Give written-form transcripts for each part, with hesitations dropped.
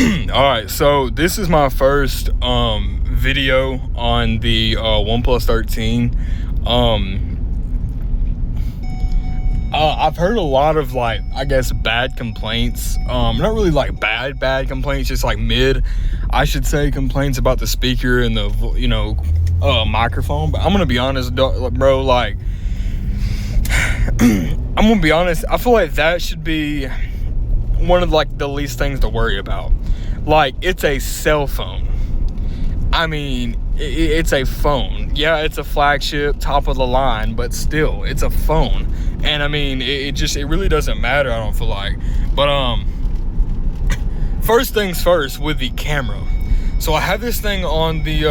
All right, so this is my first video on the OnePlus 13. I've heard a lot of, like, I guess, bad complaints. Not really like bad complaints, just like mid, I should say, complaints about the speaker and the microphone. But I'm gonna be honest, bro. Like, I'm gonna be honest. I feel like that should be one of, like, the least things to worry about. Like, it's a cell phone. I mean, it's a phone. Yeah, it's a flagship, top of the line, but still, it's a phone. And I mean, it really doesn't matter, I don't feel like. But first things first with the camera. So I have this thing on the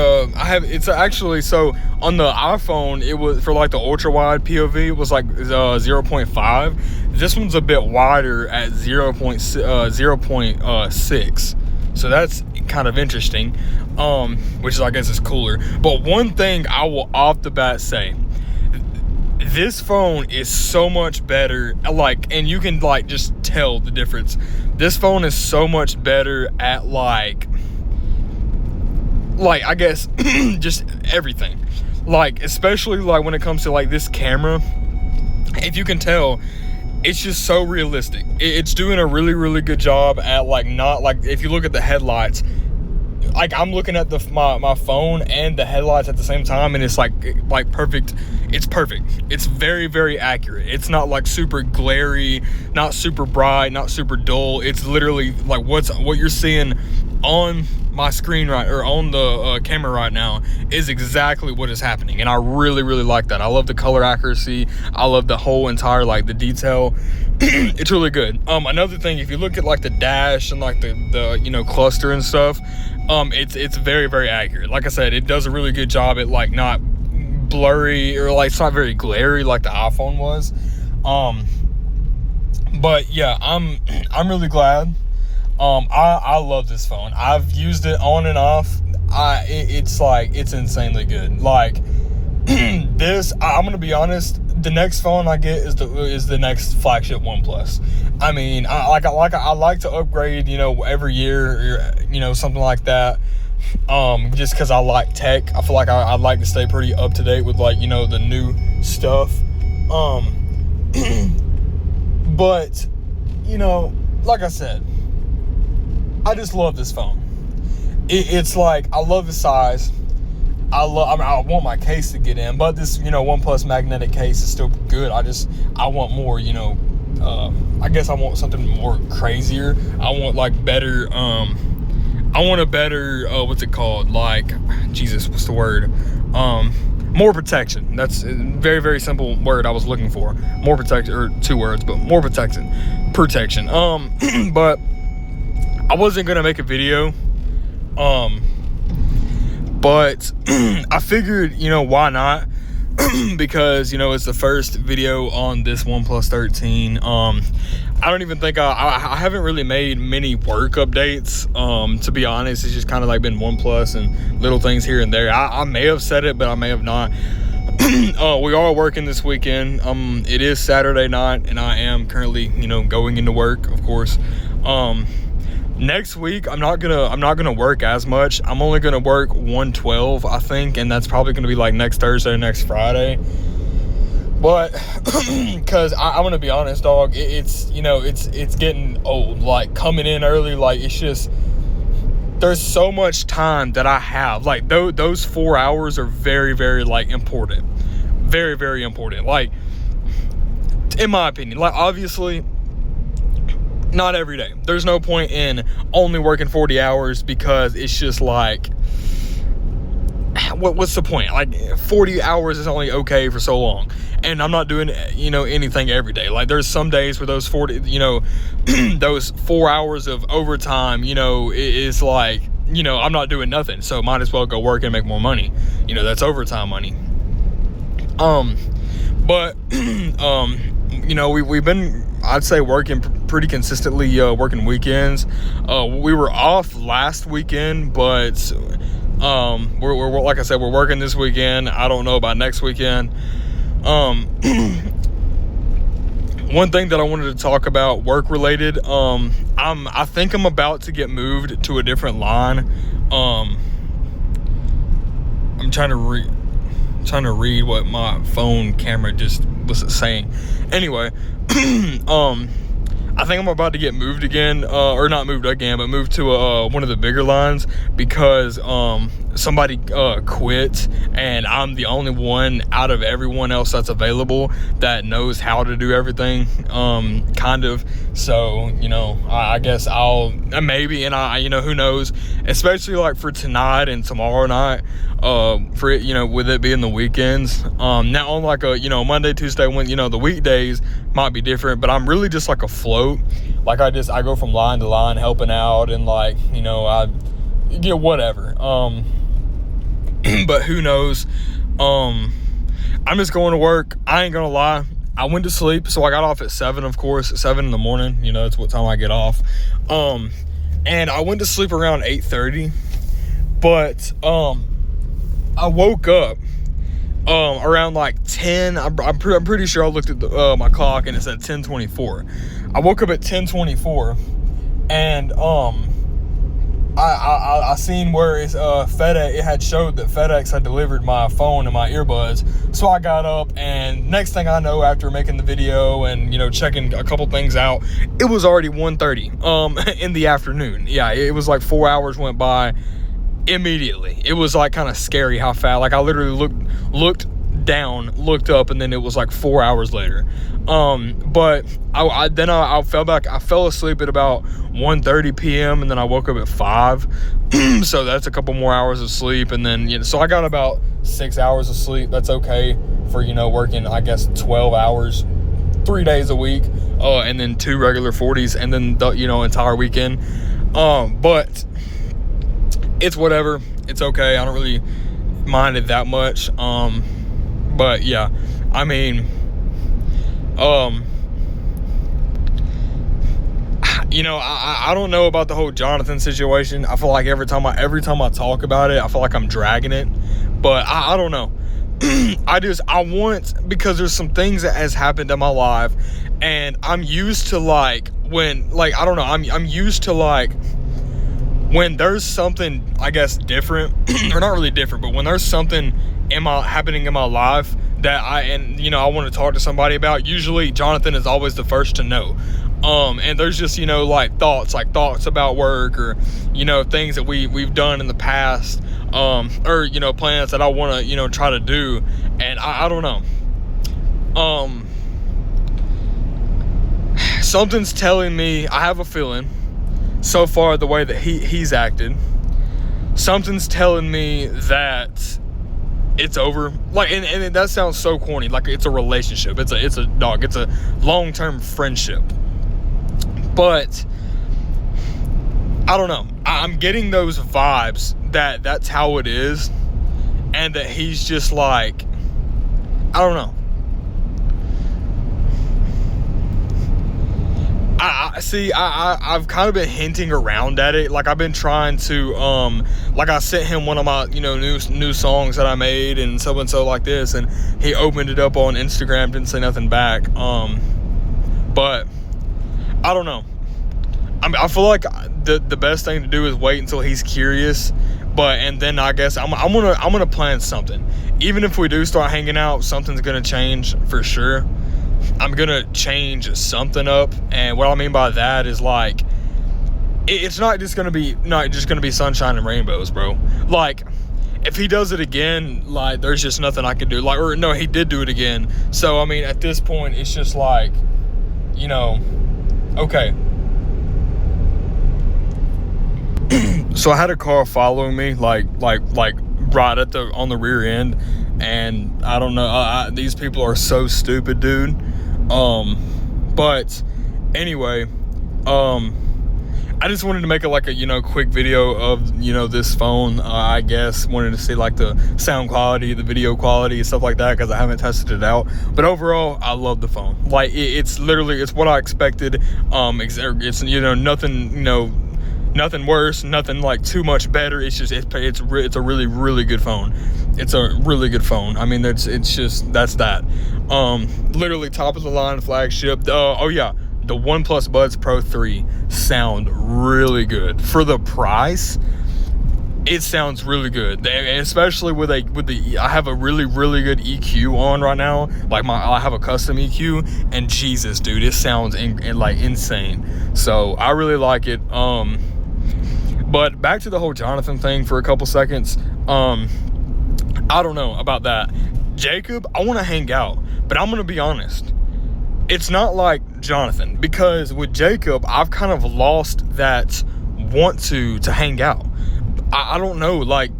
so on the iPhone, it was for like the ultra wide POV, it was like 0.5. This one's a bit wider at 0.6. So that's kind of interesting, which is, I guess, is cooler. But one thing I will off the bat say, this phone is so much better, like, and you can, like, just tell the difference. This phone is so much better at, like I guess, just everything. Like, especially, like, when it comes to, like, this camera, if you can tell, it's just so realistic. It's doing a really good job at, like, not, like, if you look at the headlights, like, I'm looking at my phone and the headlights at the same time, and it's like perfect. It's perfect. It's very accurate. It's not, like, super glary, not super bright, not super dull. It's literally like what you're seeing on my screen or on the camera right now is exactly what is happening, and I really like that. I love the color accuracy. I love the whole entire, like, the detail. It's really good. Another thing, if you look at, like, the dash and, like, the cluster and stuff, it's very accurate. Like I said, it does a really good job at, like, not blurry, or, like, it's not very glary like the iPhone was. But yeah, I'm really glad. I love this phone. I've used it on and off. It's insanely good. Like, this, I'm gonna be honest, the next phone I get is the next flagship OnePlus. I mean, I like to upgrade, every year, or, something like that. Just because I like tech. I feel like I like to stay pretty up to date with, like, the new stuff. But, like I said, I just love this phone. It's like, I love the size. I want my case to get in, but this, OnePlus magnetic case is still good. I want more, I guess I want something more crazier. I want, like, better, I want a better, what's it called? Like, Jesus, what's the word? More protection. That's a very simple word I was looking for. More protection, or two words, but more protection. But I wasn't gonna make a video, but I figured, why not? Because, it's the first video on this OnePlus 13. I don't even think I haven't really made many work updates, to be honest. It's just kind of like been OnePlus and little things here and there. I may have said it, but I may have not. We are working this weekend. It is Saturday night, and I am currently, going into work, of course. Next week, I'm not gonna work as much. I'm only gonna work 112, I think, and that's probably gonna be, like, next Thursday, next Friday. But because I'm gonna be honest, dog, it's getting old. Like, coming in early, like, it's just, there's so much time that I have. Like, those 4 hours are very like, important, very important. Like, in my opinion, like, obviously, not every day. There's no point in only working 40 hours because it's just like, what's the point? Like, 40 hours is only okay for so long, and I'm not doing, anything every day. Like, there's some days where those 40, those 4 hours of overtime, is like, I'm not doing nothing, so might as well go work and make more money. That's overtime money. But we've been, I'd say, working pretty consistently, working weekends. We were off last weekend, but we're like I said, we're working this weekend. I don't know about next weekend. one thing that I wanted to talk about, work related. I think I'm about to get moved to a different line. I'm trying to read what my phone camera just was saying. Anyway, I think I'm about to get moved again, or not moved again, but moved to one of the bigger lines because somebody quit, and I'm the only one out of everyone else that's available that knows how to do everything, kind of. So, you know, I guess I'll maybe, and who knows, especially like for tonight and tomorrow night, for it, with it being the weekends. Now on like a, Monday, Tuesday, when, the weekdays might be different, but I'm really just like a float. Like I go from line to line helping out, and like, whatever. But who knows? I'm just going to work. I ain't gonna lie. I went to sleep, so I got off at 7, of course, 7 in the morning. That's what time I get off. And I went to sleep around 8:30, but I woke up around like 10. I'm pretty sure I looked at my clock and it said 10:24. I woke up at 10:24, and I seen where it's FedEx. It had showed that FedEx had delivered my phone and my earbuds. So I got up, and next thing I know, after making the video and checking a couple things out, it was already 1:30 in the afternoon. Yeah, it was like 4 hours went by immediately. It was like kind of scary how fast. Like I literally looked down, looked up, and then it was like 4 hours later. But I fell asleep at about 1:30 p.m. and then I woke up at 5. So that's a couple more hours of sleep, and then so I got about 6 hours of sleep. That's okay for working, I guess, 12 hours 3 days a week, and then 2 regular 40s, and then the entire weekend. But it's whatever. It's okay. I don't really mind it that much. But yeah, I mean, I don't know about the whole Jonathan situation. I feel like every time I talk about it, I feel like I'm dragging it, but I don't know. I want, because there's some things that has happened in my life, and I'm used to like I'm used to like when there's something, I guess, different, or not really different, but when there's something happening in my life that I want to talk to somebody about, usually Jonathan is always the first to know. And there's just, like thoughts about work, or, things that we've done in the past, or, plans that I want to, try to do. And I don't know. Something's telling me, I have a feeling, so far the way that he's acted, something's telling me that it's over. Like, and that sounds so corny. Like, it's a relationship. It's a long-term friendship. But I don't know. I'm getting those vibes that that's how it is, and that he's just like, I don't know. I've kind of been hinting around at it. Like, I've been trying to, like, I sent him one of my, new songs that I made, and so like this, and he opened it up on Instagram, didn't say nothing back. But I don't know. I feel like the best thing to do is wait until he's curious. And then I guess I'm gonna plan something. Even if we do start hanging out, something's gonna change for sure. I'm gonna change something up, and what I mean by that is, like, it's not just gonna be sunshine and rainbows, bro. Like, if he does it again, like, there's just nothing I can do. Like, or no, he did do it again. So I mean, at this point, it's just like, okay. So I had a car following me, like right on the rear end, and I don't know. These people are so stupid, dude. But anyway, I just wanted to make a quick video of this phone. I guess wanted to see like the sound quality, the video quality, and stuff like that, because I haven't tested it out. But overall, I love the phone. Like, it's literally, it's what I expected. It's nothing Nothing worse, nothing like too much better. It's just it's a really, really good phone. It's a really good phone. I mean, that's that. Literally top of the line flagship. Oh yeah, the OnePlus Buds Pro 3 sound really good for the price. It sounds really good, especially with the I have a really good EQ on right now. Like I have a custom EQ, and Jesus, dude, it sounds like insane. So I really like it. But back to the whole Jonathan thing for a couple seconds. I don't know about that. Jacob, I want to hang out, but I'm gonna be honest. It's not like Jonathan, because with Jacob, I've kind of lost that want to hang out. I don't know, like,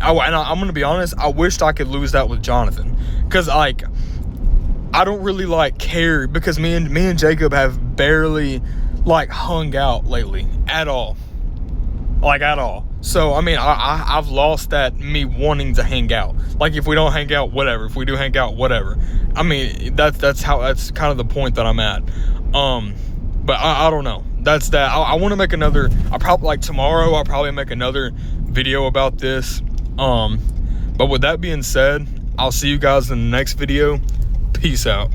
I'm gonna be honest, I wished I could lose that with Jonathan, because like I don't really like care, because me and Jacob have barely like hung out lately at all, so I mean I've lost that me wanting to hang out. Like, if we don't hang out, whatever. If we do hang out, whatever. I mean, that's kind of the point that I'm at. But I don't know. That's that. I want to make another. Tomorrow I'll probably make another video about this. But with that being said, I'll see you guys in the next video. Peace out.